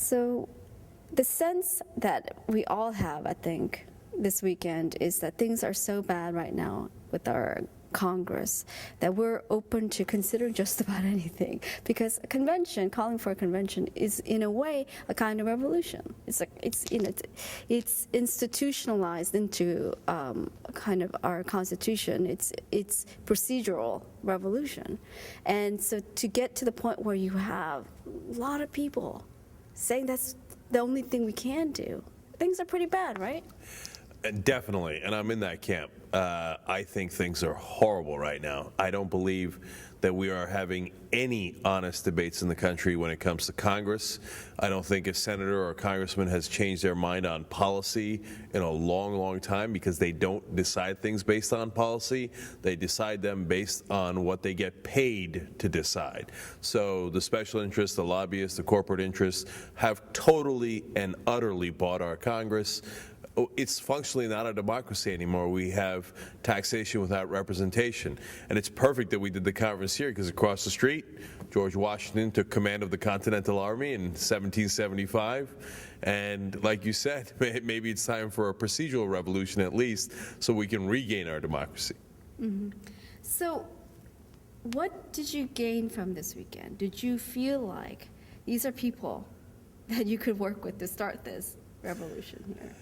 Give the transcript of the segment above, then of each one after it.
So the sense that we all have, I think, this weekend is that things are so bad right now with our Congress that we're open to considering just about anything, because a convention, calling for a convention, is in a way a kind of revolution. It's institutionalized into kind of our constitution. It's procedural revolution, and so to get to the point where you have a lot of people saying that's the only thing we can do, things are pretty bad, right? Definitely, and I'm in that camp. I think things are horrible right now. I don't believe that we are having any honest debates in the country when it comes to Congress. I don't think a senator or a congressman has changed their mind on policy in a long, long time, because they don't decide things based on policy. They decide them based on what they get paid to decide. So the special interests, the lobbyists, the corporate interests have totally and utterly bought our Congress. It's functionally not a democracy anymore. We have taxation without representation. And it's perfect that we did the conference here, because across the street, George Washington took command of the Continental Army in 1775. And like you said, maybe it's time for a procedural revolution at least, so we can regain our democracy. Mm-hmm. So what did you gain from this weekend? Did you feel like these are people that you could work with to start this revolution here?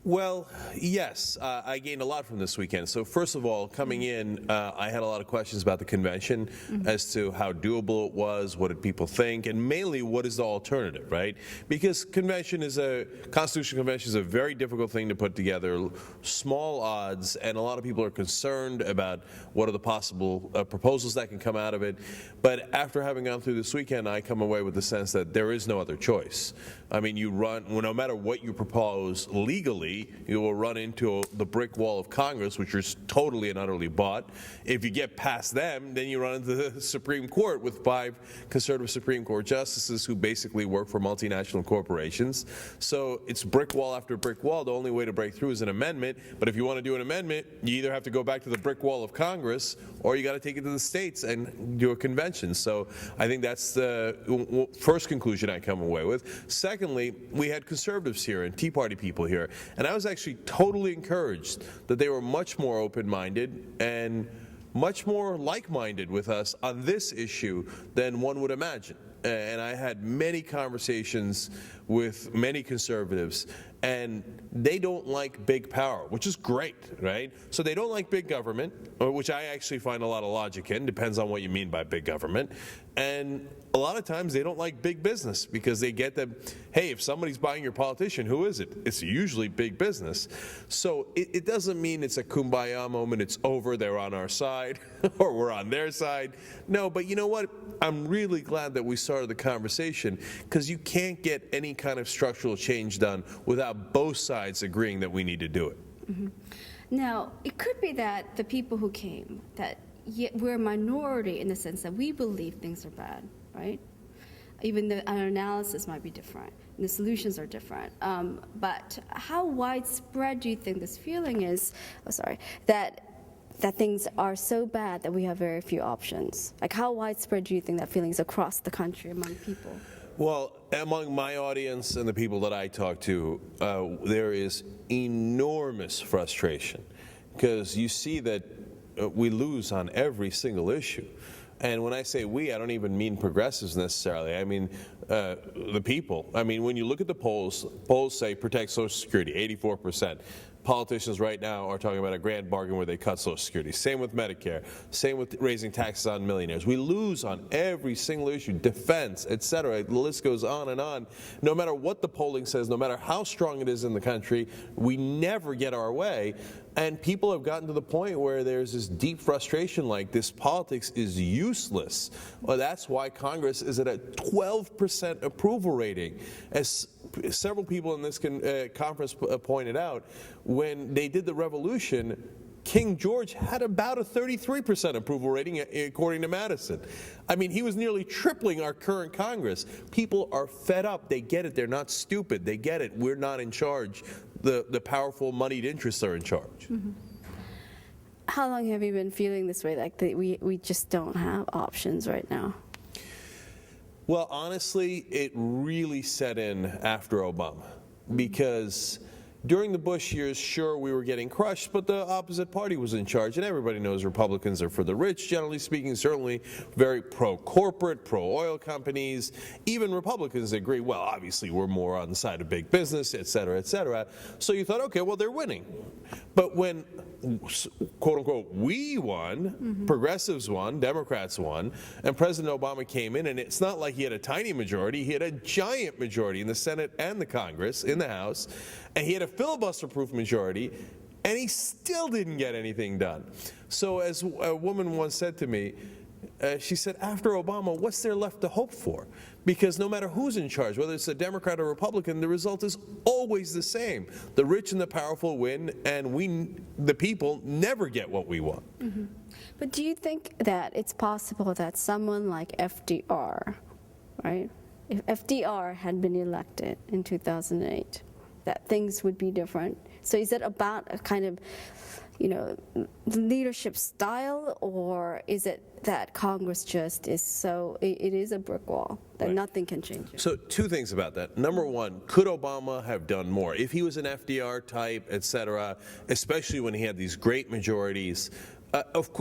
Well, yes, I gained a lot from this weekend. So first of all, coming in, I had a lot of questions about the convention as to how doable it was, what did people think, and mainly what is the alternative, right? Because constitutional convention is a very difficult thing to put together, small odds, and a lot of people are concerned about what are the possible proposals that can come out of it. But after having gone through this weekend, I come away with the sense that there is no other choice. I mean, no matter what you propose legally, you will run into the brick wall of Congress, which is totally and utterly bought. If you get past them, then you run into the Supreme Court with 5 conservative Supreme Court justices who basically work for multinational corporations. So it's brick wall after brick wall. The only way to break through is an amendment. But if you want to do an amendment, you either have to go back to the brick wall of Congress, or you got to take it to the states and do a convention. So I think that's the first conclusion I come away with. Secondly, we had conservatives here and Tea Party people here. And I was actually totally encouraged that they were much more open-minded and much more like-minded with us on this issue than one would imagine. And I had many conversations with many conservatives, and they don't like big power, which is great, right? So they don't like big government, which I actually find a lot of logic in, depends on what you mean by big government. And a lot of times they don't like big business, because they get that, hey, if somebody's buying your politician, who is it? It's usually big business. So it doesn't mean it's a kumbaya moment, it's over, they're on our side, or we're on their side. No, but you know what? I'm really glad that we started the conversation, because you can't get any kind of structural change done without both sides agreeing that we need to do it. Mm-hmm. Now, it could be that the people who came, that we're a minority in the sense that we believe things are bad, right? Even though our analysis might be different, and the solutions are different. But how widespread do you think this feeling is, that things are so bad that we have very few options? Like, how widespread do you think that feeling is across the country among people? Well, among my audience and the people that I talk to, there is enormous frustration, because you see that we lose on every single issue. And when I say we, I don't even mean progressives necessarily. I mean the people. I mean, when you look at the polls say protect Social Security, 84%. Politicians right now are talking about a grand bargain where they cut Social Security. Same with Medicare. Same with raising taxes on millionaires. We lose on every single issue, defense, etc. The list goes on and on. No matter what the polling says, no matter how strong it is in the country, we never get our way. And people have gotten to the point where there's this deep frustration, like this politics is useless. Well, that's why Congress is at a 12% approval rating. As several people in this conference pointed out, when they did the revolution, King George had about a 33% approval rating, according to Madison. I mean, he was nearly tripling our current Congress. People are fed up. They get it. They're not stupid. They get it. We're not in charge. The powerful, moneyed interests are in charge. Mm-hmm. How long have you been feeling this way, like that we just don't have options right now? Well, honestly, it really set in after Obama because during the Bush years, sure, we were getting crushed, but the opposite party was in charge, and everybody knows Republicans are for the rich, generally speaking, certainly very pro-corporate, pro-oil companies. Even Republicans agree, well, obviously, we're more on the side of big business, et cetera, et cetera. So you thought, okay, well, they're winning. But when, quote-unquote, we won, progressives won, Democrats won, and President Obama came in, and it's not like he had a tiny majority, he had a giant majority in the Senate and the Congress, in the House, and he had a filibuster-proof majority, and he still didn't get anything done. So as a woman once said to me, she said, after Obama, what's there left to hope for? Because no matter who's in charge, whether it's a Democrat or Republican, the result is always the same. The rich and the powerful win, and we, the people, never get what we want. But do you think that it's possible that someone like FDR, right, if FDR had been elected in 2008, that things would be different? So is it about a kind of, leadership style, or is it that Congress just is so, it is a brick wall that nothing can change it? So two things about that. Number one, could Obama have done more? If he was an FDR type, et cetera, especially when he had these great majorities,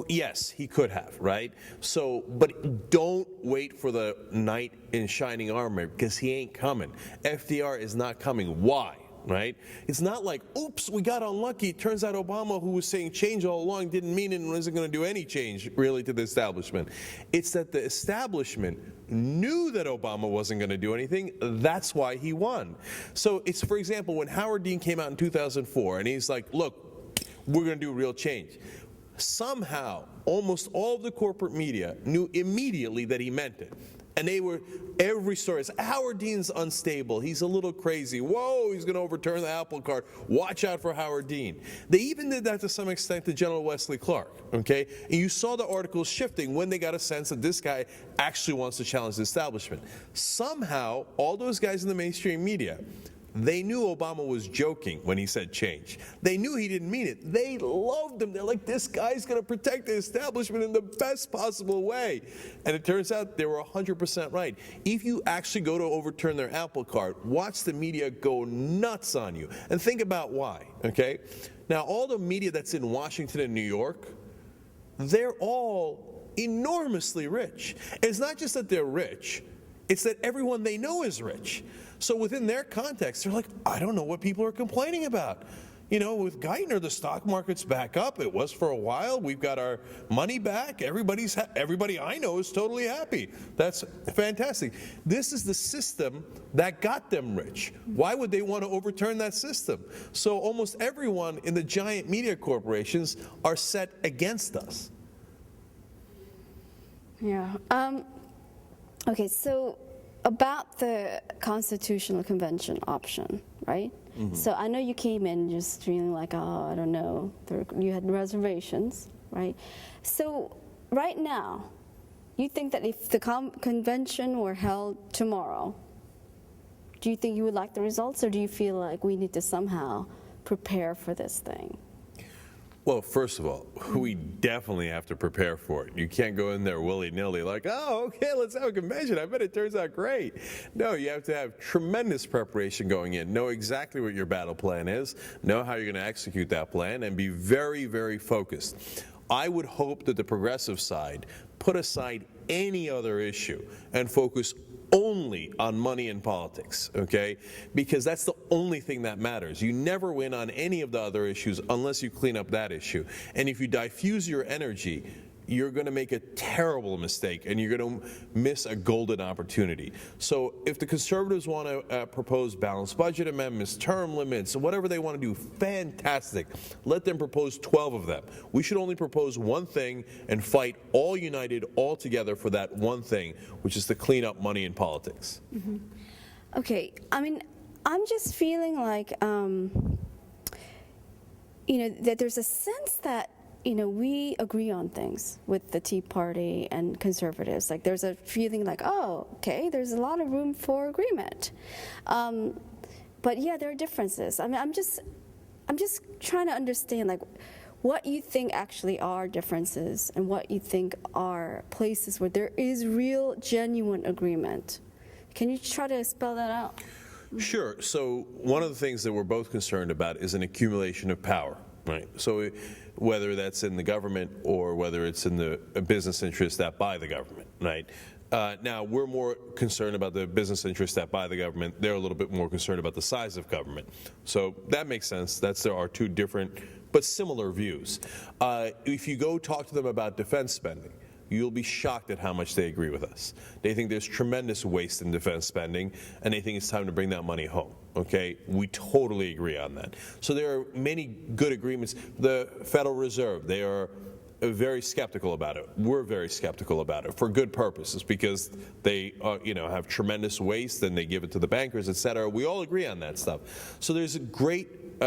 yes, he could have, right? So, but don't wait for the knight in shining armor, because he ain't coming. FDR is not coming. Why? Right? It's not like, oops, we got unlucky. It turns out Obama, who was saying change all along, didn't mean it and wasn't going to do any change, really, to the establishment. It's that the establishment knew that Obama wasn't going to do anything. That's why he won. So it's, for example, when Howard Dean came out in 2004, and he's like, look, we're going to do real change. Somehow, almost all of the corporate media knew immediately that he meant it. And they were, every story is, Howard Dean's unstable, he's a little crazy, whoa, he's going to overturn the apple cart, watch out for Howard Dean. They even did that to some extent to General Wesley Clark, okay? And you saw the articles shifting when they got a sense that this guy actually wants to challenge the establishment. Somehow, all those guys in the mainstream media, they knew Obama was joking when he said change. They knew he didn't mean it. They loved him. They're like, this guy's going to protect the establishment in the best possible way. And it turns out they were 100% right. If you actually go to overturn their apple cart, watch the media go nuts on you. And think about why, okay? Now, all the media that's in Washington and New York, they're all enormously rich. And it's not just that they're rich, it's that everyone they know is rich. So within their context, they're like, I don't know what people are complaining about. With Geithner, the stock market's back up. It was for a while. We've got our money back. Everybody I know is totally happy. That's fantastic. This is the system that got them rich. Why would they want to overturn that system? So almost everyone in the giant media corporations are set against us. Yeah. Okay, so about the Constitutional Convention option, right? So I know you came in just feeling like, oh, I don't know, you had reservations, right? So right now, you think that if the convention were held tomorrow, do you think you would like the results, or do you feel like we need to somehow prepare for this thing? Well, first of all, we definitely have to prepare for it. You can't go in there willy-nilly like, oh, okay, let's have a convention. I bet it turns out great. No, you have to have tremendous preparation going in, know exactly what your battle plan is, know how you're going to execute that plan, and be very, very focused. I would hope that the progressive side put aside any other issue and focus only on money and politics, okay? Because that's the only thing that matters. You never win on any of the other issues unless you clean up that issue. And if you diffuse your energy, you're going to make a terrible mistake, and you're going to miss a golden opportunity. So if the conservatives want to propose balanced budget amendments, term limits, whatever they want to do, fantastic. Let them propose 12 of them. We should only propose one thing and fight all united, all together for that one thing, which is to clean up money in politics. Okay, I mean, I'm just feeling like, that there's a sense that we agree on things with the Tea Party and conservatives. Like, there's a feeling like, oh, okay, there's a lot of room for agreement. But yeah, there are differences. I mean, I'm just trying to understand, like, what you think actually are differences and what you think are places where there is real, genuine agreement. Can you try to spell that out? Sure. So one of the things that we're both concerned about is an accumulation of power, right? So whether that's in the government or whether it's in the business interests that buy the government, right? Now, we're more concerned about the business interests that buy the government. They're a little bit more concerned about the size of government. So that makes sense. There are two different but similar views. If you go talk to them about defense spending, you'll be shocked at how much they agree with us. They think there's tremendous waste in defense spending, and they think it's time to bring that money home. Okay, we totally agree on that. So there are many good agreements. The Federal Reserve, they are very skeptical about it. We're very skeptical about it for good purposes, because they have tremendous waste and they give it to the bankers, et cetera. We all agree on that stuff. So there's a great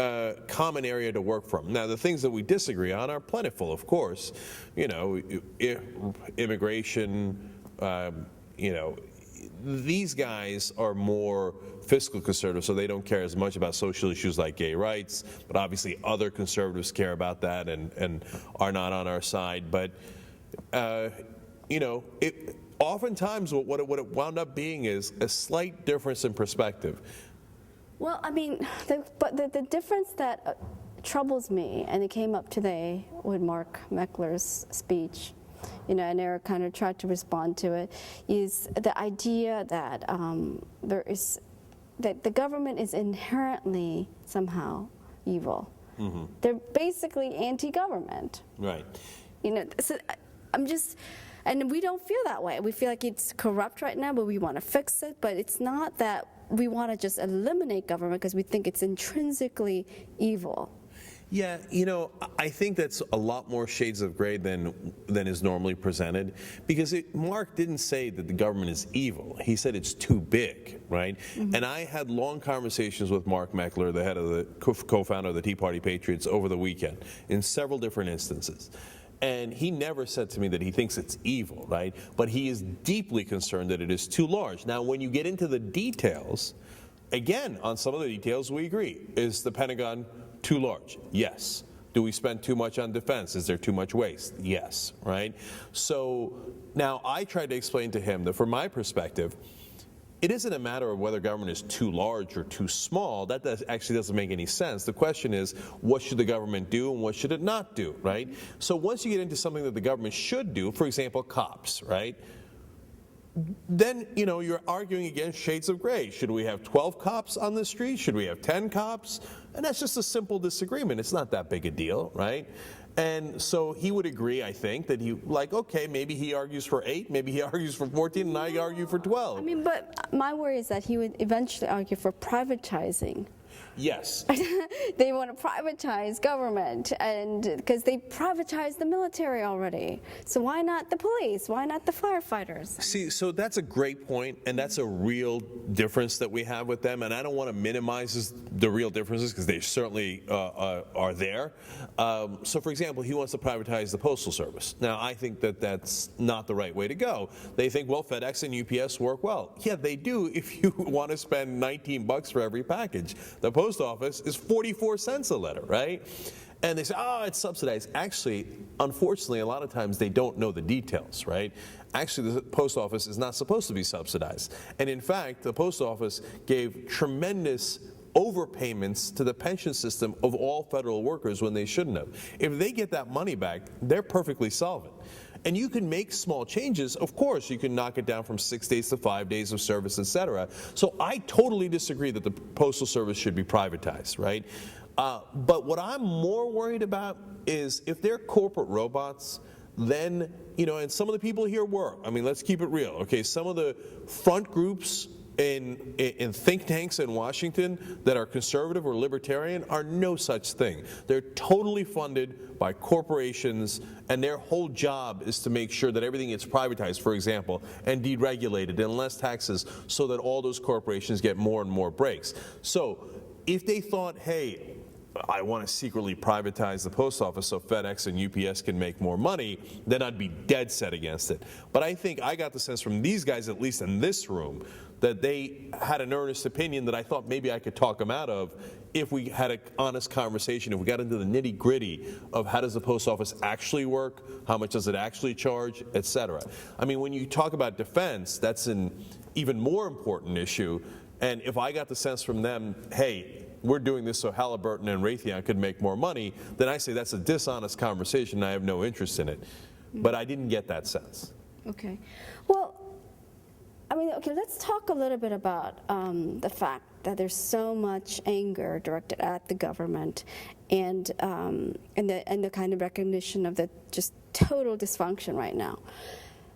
common area to work from. Now, the things that we disagree on are plentiful, of course. Immigration, these guys are more fiscal conservative, so they don't care as much about social issues like gay rights, but obviously other conservatives care about that and are not on our side. But, oftentimes what it wound up being is a slight difference in perspective. Well, I mean, the difference that troubles me, and it came up today with Mark Meckler's speech, and Eric kind of tried to respond to it, is the idea that that the government is inherently somehow evil. Mm-hmm. They're basically anti-government. Right. So and we don't feel that way. We feel like it's corrupt right now, but we want to fix it. But it's not that we want to just eliminate government because we think it's intrinsically evil. Yeah, I think that's a lot more shades of gray than is normally presented, because Mark didn't say that the government is evil. He said it's too big, right? Mm-hmm. And I had long conversations with Mark Meckler, the head of the co-founder of the Tea Party Patriots, over the weekend in several different instances. And he never said to me that he thinks it's evil, right? But he is deeply concerned that it is too large. Now, when you get into the details, again, on some of the details we agree. Is the Pentagon too large? Yes. Do we spend too much on defense? Is there too much waste? Yes, right? So now I tried to explain to him that from my perspective, it isn't a matter of whether government is too large or too small. That actually doesn't make any sense. The question is, what should the government do and what should it not do, right? So once you get into something that the government should do, for example, cops, right? Then, you're arguing against shades of gray. Should we have 12 cops on the street? Should we have 10 cops? And that's just a simple disagreement. It's not that big a deal, right? And so he would agree, I think, that okay, maybe he argues for 8, maybe he argues for 14, and I argue for 12. I mean, but my worry is that he would eventually argue for privatizing. Yes. They want to privatize government, and because they privatized the military already. So why not the police? Why not the firefighters? See, so that's a great point, and that's a real difference that we have with them. And I don't want to minimize the real differences, because they certainly are there. So, for example, he wants to privatize the Postal Service. Now, I think that that's not the right way to go. They think, well, FedEx and UPS work well. Yeah, they do if you want to spend $19 for every package. The post office is 44 cents a letter, right? And they say, it's subsidized. Actually, unfortunately, a lot of times they don't know the details, right? Actually, the post office is not supposed to be subsidized. And in fact, the post office gave tremendous overpayments to the pension system of all federal workers when they shouldn't have. If they get that money back, they're perfectly solvent. And you can make small changes. Of course, you can knock it down from 6 days to 5 days of service, et cetera. So I totally disagree that the Postal Service should be privatized, right? But what I'm more worried about is if they're corporate robots, then, and some of the people here work. I mean, let's keep it real, okay? Some of the front groups in think tanks in Washington that are conservative or libertarian are no such thing. They're totally funded by corporations, and their whole job is to make sure that everything gets privatized, for example, and deregulated and less taxes, so that all those corporations get more and more breaks. So if they thought, hey, I want to secretly privatize the post office so FedEx and UPS can make more money, then I'd be dead set against it. But I think I got the sense from these guys, at least in this room, that they had an earnest opinion that I thought maybe I could talk them out of if we had an honest conversation, if we got into the nitty-gritty of how does the post office actually work, how much does it actually charge, et cetera. I mean, when you talk about defense, that's an even more important issue. And if I got the sense from them, hey, we're doing this so Halliburton and Raytheon could make more money, then I say that's a dishonest conversation and I have no interest in it. But I didn't get that sense. Okay. Well, I mean, okay, let's talk a little bit about the fact that there's so much anger directed at the government and the kind of recognition of the just total dysfunction right now.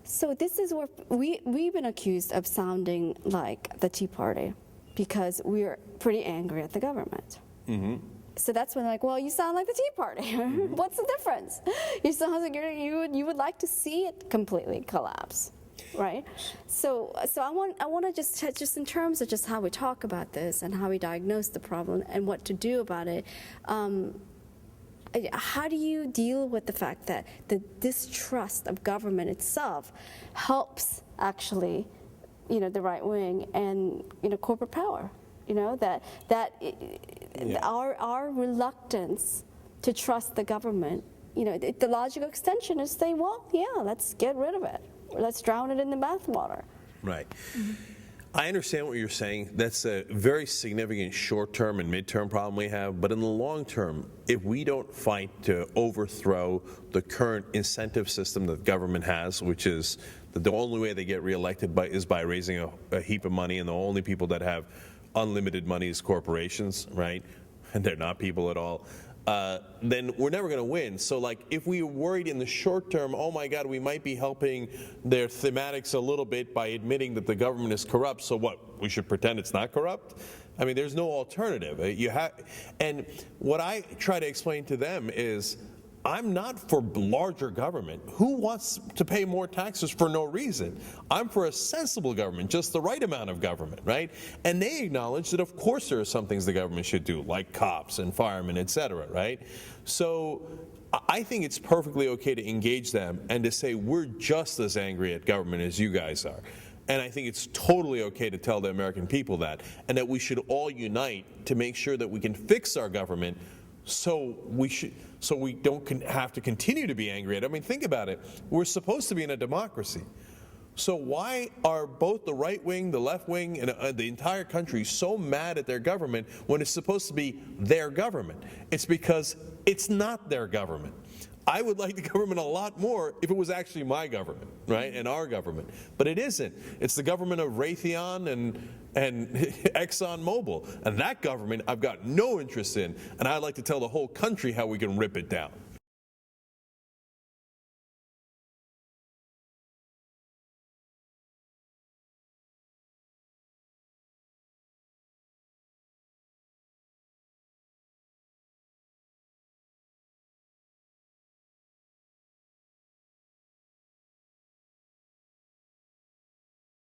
So this is where we've been accused of sounding like the Tea Party because we're pretty angry at the government. Mm-hmm. So that's when like, well, you sound like the Tea Party. Mm-hmm. What's the difference? You sound like you would like to see it completely collapse, right? So I want to just in terms of just how we talk about this and how we diagnose the problem and what to do about it. How do you deal with the fact that the distrust of government itself helps actually, the right wing and corporate power? Our reluctance to trust the government, the logical extension is say, well, yeah, let's get rid of it. Let's drown it in the bathwater. Right. Mm-hmm. I understand what you're saying. That's a very significant short-term and mid-term problem we have. But in the long term, if we don't fight to overthrow the current incentive system that government has, which is that the only way they get reelected is by raising a heap of money, and the only people that have unlimited money is corporations, right? And they're not people at all. Then we're never going to win. So, like, if we are worried in the short term, oh my God, we might be helping their thematics a little bit by admitting that the government is corrupt. So what? We should pretend it's not corrupt? I mean, there's no alternative. And what I try to explain to them is, I'm not for larger government. Who wants to pay more taxes for no reason? I'm for a sensible government, just the right amount of government, right? And they acknowledge that, of course, there are some things the government should do, like cops and firemen, et cetera, right? So I think it's perfectly okay to engage them and to say we're just as angry at government as you guys are. And I think it's totally okay to tell the American people that, and that we should all unite to make sure that we can fix our government so we don't have to continue to be angry at it. I mean, think about it. We're supposed to be in a democracy. So why are both the right wing, the left wing, and the entire country so mad at their government when it's supposed to be their government? It's because it's not their government. I would like the government a lot more if it was actually my government, right, and our government. But it isn't. It's the government of Raytheon and ExxonMobil. And that government I've got no interest in, and I'd like to tell the whole country how we can rip it down.